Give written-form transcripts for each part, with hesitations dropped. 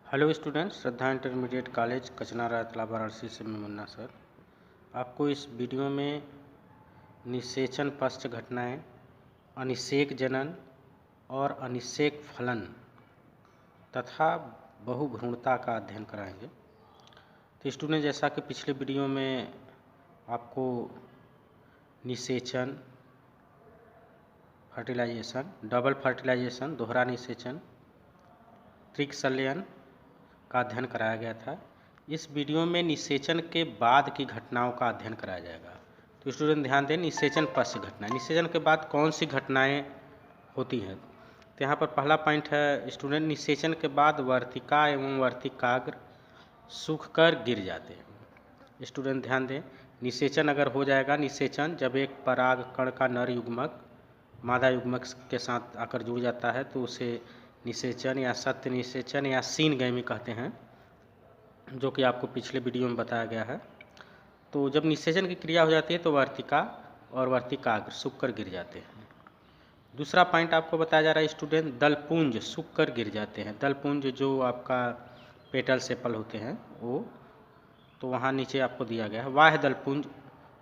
Hello students, श्रद्धा intermediate college Kachnara इतला वाराणसी से मैं मुन्ना सर आपको इस वीडियो में निषेचन पश्च घटनाएं, अनिषेक जनन और अनिषेक फलन तथा बहुभ्रूणता का अध्ययन कराएंगे। तो स्टूडेंट, जैसा कि पिछले वीडियो में आपको निषेचन, फर्टिलाइजेशन, डबल फर्टिलाइजेशन, दोहरा निषेचन, त्रिक संलयन का अध्ययन कराया गया था। इस वीडियो में निषेचन के बाद की घटनाओं का अध्ययन कराया जाएगा। तो स्टूडेंट ध्यान दें, निषेचन पश्च घटना, निषेचन के बाद कौन सी घटनाएं होती हैं। तो यहाँ पर पहला पॉइंट है स्टूडेंट, निषेचन के बाद वर्तिका एवं वर्तिकाग्र सूख कर गिर जाते हैं। स्टूडेंट ध्यान दें, निषेचन अगर हो जाएगा, निषेचन जब एक पराग कण का नर युग्मक मादा युग्मक के साथ आकर जुड़ जाता है तो उसे निषेचन या सत्य निषेचन या सीनगैमी कहते हैं, जो कि आपको पिछले वीडियो में बताया गया है। तो जब निषेचन की क्रिया हो जाती है तो वर्तिका और वर्तिकाग्र सूख कर गिर जाते हैं। दूसरा पॉइंट आपको बताया जा रहा है स्टूडेंट, दलपुंज सूख कर गिर जाते हैं। दलपुंज जो आपका पेटल सेपल होते हैं वो, तो वहाँ नीचे आपको दिया गया है। वाह्य दलपुंज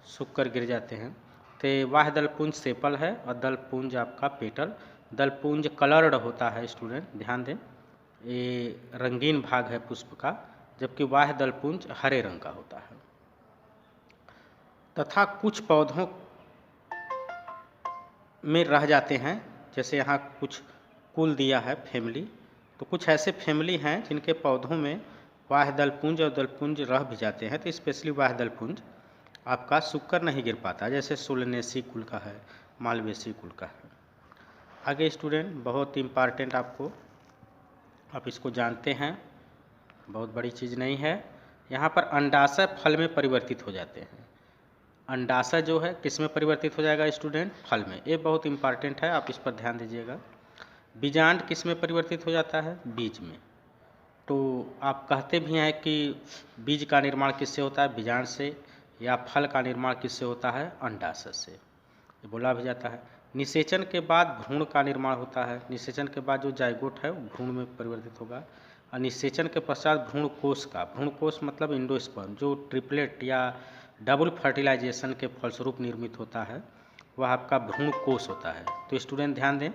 सूख कर गिर जाते हैं। तो वाह्य दलपुंज सेपल है और दलपुंज आपका पेटल। दलपुंज कलर्ड होता है स्टूडेंट, ध्यान दें, ये रंगीन भाग है पुष्प का, जबकि वाह्य दलपुंज हरे रंग का होता है। तथा कुछ पौधों में रह जाते हैं, जैसे यहाँ कुछ कुल दिया है फैमिली, तो कुछ ऐसे फैमिली हैं जिनके पौधों में वाह्य दलपुंज और दलपुंज रह भी जाते हैं। तो स्पेशली वाह्य दलपुंज आपका सूख कर नहीं गिर पाता, जैसे सोलनेसी कुल का है, मालवेसी कुल का है। आगे स्टूडेंट, बहुत इम्पॉर्टेंट आपको, आप इसको जानते हैं, बहुत बड़ी चीज़ नहीं है। यहाँ पर अंडाशय फल में परिवर्तित हो जाते हैं। अंडाशय जो है किस में परिवर्तित हो जाएगा स्टूडेंट? फल में। ये बहुत इम्पॉर्टेंट है, आप इस पर ध्यान दीजिएगा। बीजांड किस में परिवर्तित हो जाता है? बीज में। तो आप कहते भी हैं कि बीज का निर्माण किससे होता है? बीजांड से। या फल का निर्माण किससे होता है? अंडाशय से, ये बोला भी जाता है। निषेचन के बाद भ्रूण का निर्माण होता है। निषेचन के बाद जो जाइगोट है वो भ्रूण में परिवर्तित होगा। और निषेचन के पश्चात भ्रूण कोश का, भ्रूण कोश मतलब इंडोस्पर्म, जो ट्रिपलेट या डबल फर्टिलाइजेशन के फलस्वरूप निर्मित होता है, वह आपका भ्रूण कोश होता है। तो स्टूडेंट ध्यान दें,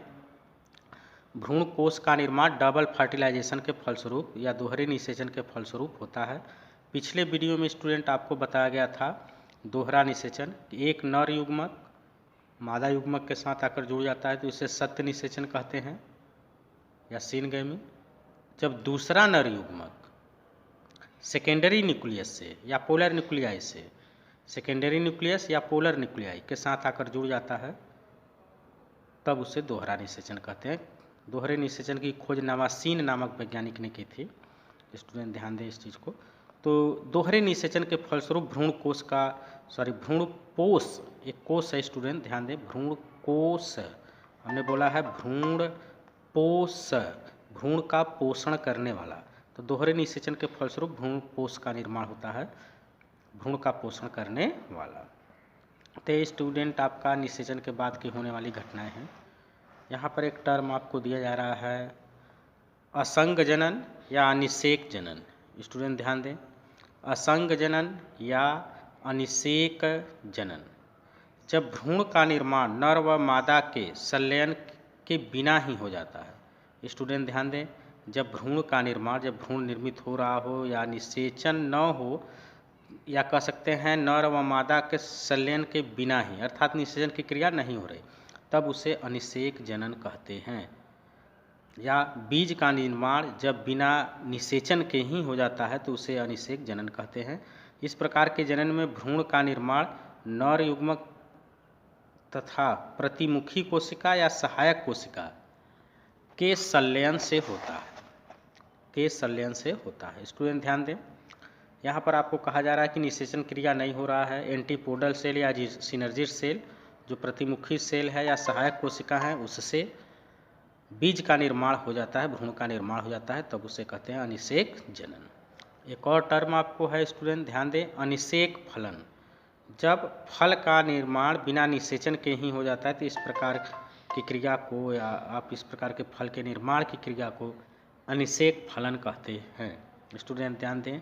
भ्रूण कोश का निर्माण डबल फर्टिलाइजेशन के फलस्वरूप या दोहरे निषेचन के फलस्वरूप होता है। पिछले वीडियो में स्टूडेंट आपको बताया गया था दोहरा निषेचन, एक नर युग्मक मादा युग्मक के साथ आकर जुड़ जाता है तो इसे सत्य निषेचन कहते हैं या सीनगैमी। जब दूसरा नर युग्मक सेकेंडरी न्यूक्लियस से या पोलर न्यूक्लियाई से, सेकेंडरी न्यूक्लियस या पोलर न्यूक्लियाई के साथ आकर जुड़ जाता है, तब उसे दोहरा निषेचन कहते हैं। दोहरे निषेचन की खोज नवासीन नामक वैज्ञानिक ने की थी। स्टूडेंट ध्यान दें इस चीज़ को। तो दोहरे निषेचन के फलस्वरूप भ्रूण कोश का, भ्रूण पोष, एक कोश है स्टूडेंट, ध्यान दें, भ्रूण कोश, हमने बोला है भ्रूण पोष, भ्रूण का पोषण करने वाला। तो दोहरे निषेचन के फलस्वरूप भ्रूण कोश का निर्माण होता है, भ्रूण का पोषण करने वाला। तो स्टूडेंट आपका निषेचन के बाद की होने वाली घटनाएं हैं। यहाँ पर एक टर्म आपको दिया जा रहा है असंग जनन या अनिषेक जनन। स्टूडेंट ध्यान दें, असंग जनन या अनिषेक जनन, जब भ्रूण का निर्माण नर व मादा के संलयन के बिना ही हो जाता है। स्टूडेंट ध्यान दें, जब भ्रूण का निर्माण, जब भ्रूण निर्मित हो रहा हो या निषेचन न हो, या कह सकते हैं नर व मादा के संलयन के बिना ही, अर्थात निषेचन की क्रिया नहीं हो रही, तब उसे अनिषेक जनन कहते हैं। या बीज का निर्माण जब बिना निषेचन के ही हो जाता है तो उसे अनिषेक जनन कहते हैं। इस प्रकार के जनन में भ्रूण का निर्माण नर युग्मक तथा प्रतिमुखी कोशिका या सहायक कोशिका के संलयन से होता है, के संलयन से होता है। स्टूडेंट ध्यान दें, यहाँ पर आपको कहा जा रहा है कि निषेचन क्रिया नहीं हो रहा है। एंटीपोडल सेल या सिनर्जिस्ट सेल, जो प्रतिमुखी सेल है या सहायक कोशिका है, उससे बीज का निर्माण हो जाता है, भ्रूण का निर्माण हो जाता है, तब उसे कहते हैं अनिषेक जनन। एक और टर्म आपको है स्टूडेंट, ध्यान दें, अनिषेक फलन, जब फल का निर्माण बिना निषेचन के ही हो जाता है तो इस प्रकार की क्रिया को, या आप इस प्रकार के फल के निर्माण की क्रिया को अनिषेक फलन कहते हैं। स्टूडेंट ध्यान दें,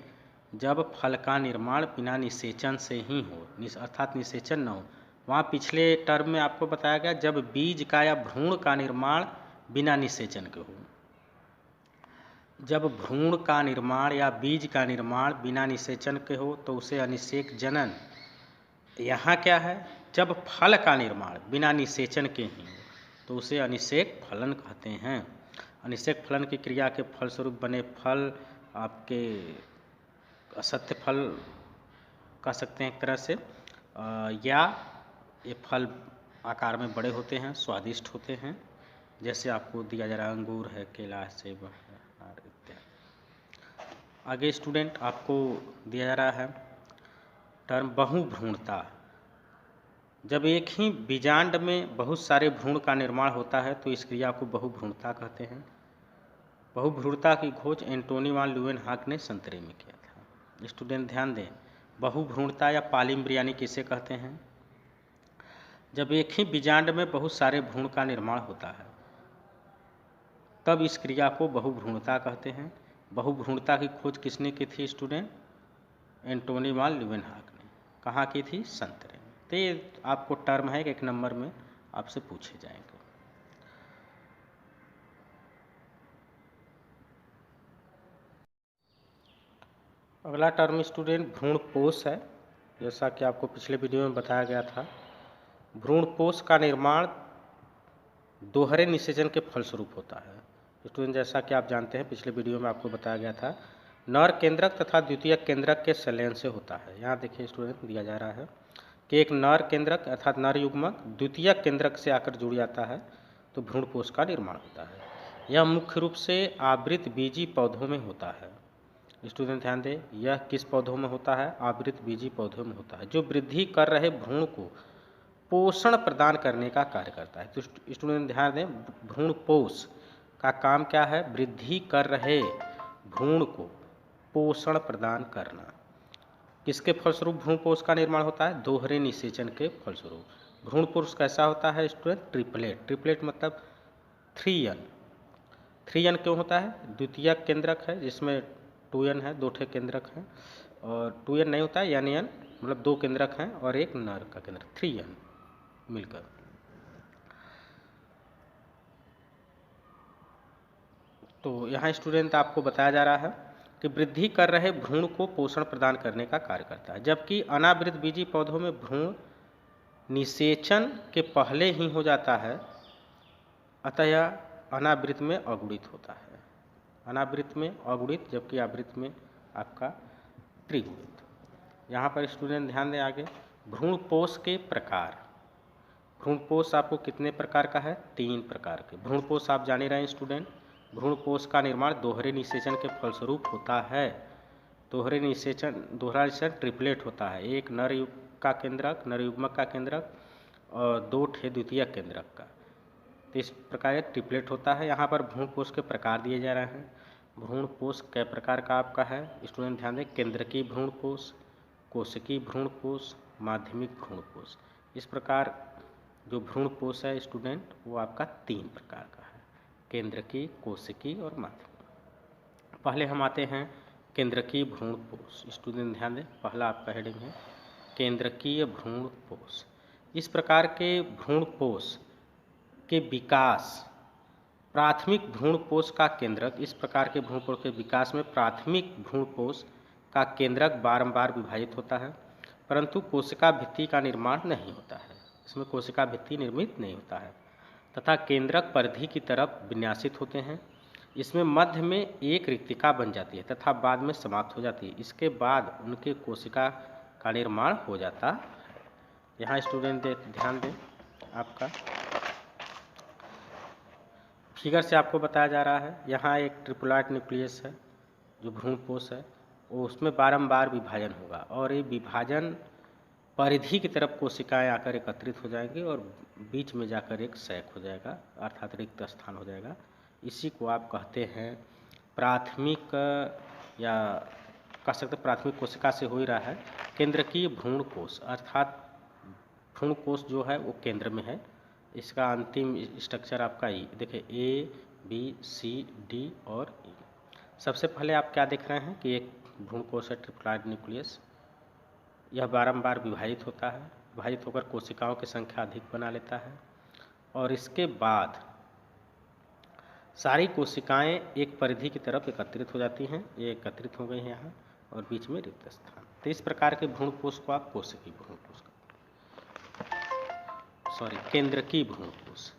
जब फल का निर्माण बिना निषेचन से ही हो, अर्थात निषेचन न हो। वहाँ पिछले टर्म में आपको बताया गया जब बीज का या भ्रूण का निर्माण बिना निषेचन के हो। जब भ्रूण का निर्माण या बीज का निर्माण बिना निषेचन के हो तो उसे अनिषेक जनन। यहाँ क्या है, जब फल का निर्माण बिना निषेचन के ही हो तो उसे अनिषेक फलन कहते हैं। अनिषेक फलन की क्रिया के फलस्वरूप बने फल आपके असत्य फल कह सकते हैं एक तरह से, या ये फल आकार में बड़े होते हैं, स्वादिष्ट होते हैं, जैसे आपको दिया जा रहा है अंगूर है, केला है, सेब है इत्यादि। आगे स्टूडेंट आपको दिया जा रहा है टर्म बहुभ्रूणता। जब एक ही बीजांड में बहुत सारे भ्रूण का निर्माण होता है तो इस क्रिया को बहुभ्रूणता कहते हैं। बहुभ्रूणता की खोज एंटोनी वान ल्यूवेनहॉक ने संतरे में किया था। स्टूडेंट ध्यान दें, बहुभ्रूणता या पॉलीम्ब्रियानी किसे कहते हैं? जब एक ही बीजांड में बहुत सारे भ्रूण का निर्माण होता है तब इस क्रिया को बहुभ्रूणता कहते हैं। बहुभ्रूणता की खोज किसने की थी स्टूडेंट? एंटोनी वान ल्यूवेनहॉक ने। कहाँ की थी? संतरे में। तो ये आपको टर्म है कि 1 नंबर में आपसे पूछे जाएंगे। अगला टर्म स्टूडेंट भ्रूणपोष है। जैसा कि आपको पिछले वीडियो में बताया गया था, भ्रूणपोष का निर्माण दोहरे निषेचन के फलस्वरूप होता है। स्टूडेंट जैसा कि आप जानते हैं पिछले वीडियो में आपको बताया गया था नर केंद्रक तथा द्वितीयक केंद्रक के संलयन से होता है। यहाँ देखिए स्टूडेंट दिया जा रहा है कि एक नर केंद्रक अर्थात नर युग्मक द्वितीयक केंद्रक से आकर जुड़ जाता है तो भ्रूणपोष का निर्माण होता है। यह मुख्य रूप से आवृत बीजी पौधों में होता है। स्टूडेंट ध्यान दें, यह किस पौधों में होता है? आवृत बीजी पौधों में होता है, जो वृद्धि कर रहे भ्रूण को पोषण प्रदान करने का कार्य करता है। तो स्टूडेंट ध्यान दें, भ्रूणपोष का काम क्या है? वृद्धि कर रहे भ्रूण को पोषण प्रदान करना। किसके फलस्वरूप भ्रूणपोष का निर्माण होता है? दोहरे निषेचन के फलस्वरूप। भ्रूणपोष कैसा होता है स्टूडेंट? ट्रिपलेट। ट्रिपलेट मतलब 3n। 3n क्यों होता है? द्वितीयक केंद्रक है जिसमें 2n है, 2 ठे केंद्रक हैं, और 2n नहीं होता है n मतलब 2 केंद्रक हैं और एक नर का केंद्रक, 3n मिलकर। तो यहाँ स्टूडेंट आपको बताया जा रहा है कि वृद्धि कर रहे भ्रूण को पोषण प्रदान करने का कार्य करता है, जबकि अनावृत बीजी पौधों में भ्रूण निषेचन के पहले ही हो जाता है, अतः यह अनावृत में अगुणित होता है। अनावृत में अगुणित, जबकि आवृत में आपका त्रिगुणित। यहाँ पर स्टूडेंट ध्यान दें आगे, भ्रूणपोष के प्रकार। भ्रूणपोष आपको कितने प्रकार का है? 3 प्रकार के। भ्रूणपोष आप जाने रहे हैं स्टूडेंट, भ्रूणपोष का निर्माण दोहरे निषेचन के फलस्वरूप होता है। दोहरा निषेचन ट्रिपलेट होता है, एक नर का केंद्रक, नर युग्मक का केंद्रक और 2 ठे द्वितीयक केंद्रक का। तो इस प्रकार एक ट्रिपलेट होता है। यहाँ पर भ्रूणपोष के प्रकार दिए जा रहे हैं। भ्रूणपोष कै प्रकार का आपका है स्टूडेंट ध्यान दें, केंद्रकीय भ्रूणपोष, कोशिकीय भ्रूणपोष, माध्यमिक भ्रूणपोष। इस प्रकार जो भ्रूणपोष है स्टूडेंट वो आपका 3 प्रकार का है, केंद्रकीय, कोशिकीय और माध्यमिक। पहले हम आते हैं केंद्रकीय भ्रूणपोष। स्टूडेंट ध्यान दें, पहला आपका हेडिंग है केंद्रकीय भ्रूणपोष। इस प्रकार के भ्रूणपोष के विकास प्राथमिक भ्रूणपोष का केंद्रक, इस प्रकार के भ्रूणपोष के विकास में प्राथमिक भ्रूणपोष का केंद्रक बारंबार विभाजित होता है, परंतु कोशिका भित्ति का निर्माण नहीं होता है। इसमें कोशिका भित्ति निर्मित नहीं होता है तथा केंद्रक परिधि की तरफ विन्यासित होते हैं। इसमें मध्य में एक रिक्तिका बन जाती है तथा बाद में समाप्त हो जाती है। इसके बाद उनके कोशिका का निर्माण हो जाता है। यहाँ स्टूडेंट ध्यान दें, आपका फिगर से आपको बताया जा रहा है, यहाँ एक ट्रिपुलाट न्यूक्लियस है जो भ्रूणपोष है, वो उसमें बारंबार विभाजन होगा और ये विभाजन परिधि की तरफ कोशिकाएं आकर एकत्रित हो जाएंगी और बीच में जाकर एक सैक हो जाएगा, अर्थात रिक्त स्थान हो जाएगा। इसी को आप कहते हैं प्राथमिक, या कह सकते प्राथमिक कोशिका से हो ही रहा है केंद्रकीय भ्रूणकोश, अर्थात भ्रूणकोश जो है वो केंद्र में है। इसका अंतिम स्ट्रक्चर आपका देखिए A, बी, सी, डी और ई। सबसे पहले आप क्या देख रहे हैं कि एक भ्रूणकोश है ट्रिप्लॉइड न्यूक्लियस। यह बारंबार विभाजित होता है, विभाजित होकर कोशिकाओं की संख्या अधिक बना लेता है और इसके बाद सारी कोशिकाएं एक परिधि की तरफ एकत्रित हो जाती हैं। ये एकत्रित हो गई हैं यहाँ और बीच में रिक्त स्थान। तो इस प्रकार के भ्रूणकोश को आप कोशिकीय भ्रूणकोश, केंद्रकीय भ्रूणकोश,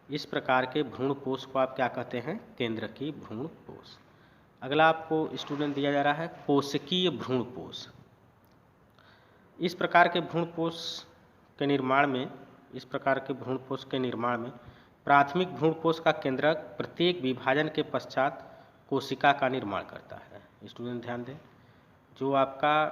इस प्रकार के भ्रूणकोश को आप क्या कहते हैं? केंद्रकीय भ्रूणकोश। अगला आपको स्टूडेंट दिया जा रहा है कोशिकीय भ्रूणकोश। इस प्रकार के भ्रूणकोश के निर्माण में प्राथमिक भ्रूणकोश का केंद्रक प्रत्येक विभाजन के पश्चात कोशिका का निर्माण करता है। स्टूडेंट ध्यान दें, जो आपका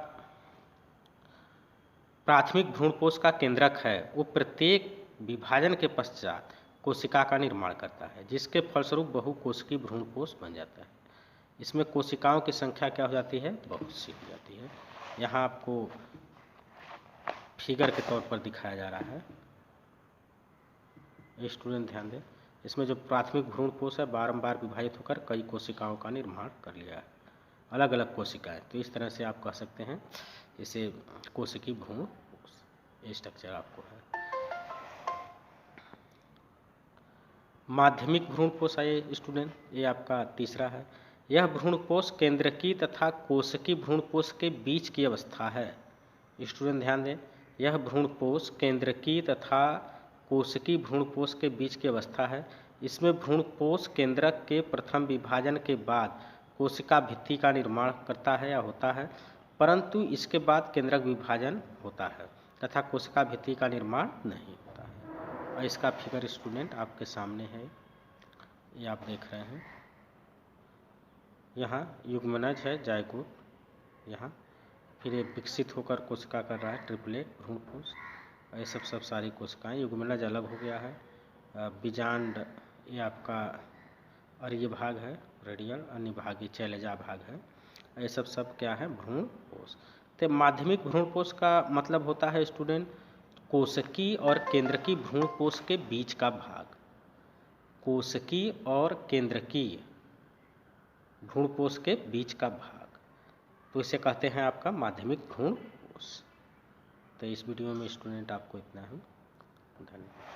प्राथमिक भ्रूणकोश का केंद्रक है वो प्रत्येक विभाजन के पश्चात कोशिका का निर्माण करता है, जिसके फलस्वरूप बहुकोशिकीय भ्रूणकोश बन जाता है। इसमें कोशिकाओं की संख्या क्या हो जाती है? बहुत सी हो जाती है। यहाँ आपको फिगर के तौर पर दिखाया जा रहा है। स्टूडेंट ध्यान दें, इसमें जो प्राथमिक भ्रूणकोश है बारंबार विभाजित होकर कई कोशिकाओं का निर्माण कर लिया है, अलग अलग कोशिकाएं। तो इस तरह से आप कह सकते हैं इसे कोशिकीय भ्रूणकोश। ये स्ट्रक्चर आपको है। माध्यमिक भ्रूणकोश है स्टूडेंट, ये आपका तीसरा है। यह भ्रूणकोश केंद्रकीय तथा कोशिकीय भ्रूणकोश के बीच की अवस्था है। स्टूडेंट ध्यान दें, यह भ्रूणकोश केंद्रकीय तथा कोशिकीय भ्रूणकोश के बीच की अवस्था है। इसमें भ्रूणकोश केंद्रक के प्रथम विभाजन के बाद कोशिका भित्ति का निर्माण करता है या होता है, परंतु इसके बाद केंद्रक विभाजन होता है तथा कोशिका भित्ति का निर्माण नहीं होता है। और इसका फिगर स्टूडेंट आपके सामने है, ये आप देख रहे हैं। यहाँ युग्मनज है जायगोट, यहाँ फिर ये विकसित होकर कोशिका कर रहा है ट्रिपलेट भ्रूणकोश। ये सब सारी कोशिकाएं, युग्मनज अलग हो गया है। बीजांड ये आपका अर्य भाग है, रेडियल, अन्य भाग ये चैलेजा भाग है। ये सब क्या है? भ्रूणकोश। तो माध्यमिक भ्रूणकोश का मतलब होता है स्टूडेंट कोशिकीय और केंद्रकीय भ्रूणकोश के बीच का भाग। कोशिकीय और केंद्रकीय भ्रूणकोश के बीच का भाग, तो इसे कहते हैं आपका माध्यमिक भ्रूणकोश। तो इस वीडियो में स्टूडेंट आपको इतना ही। धन्यवाद।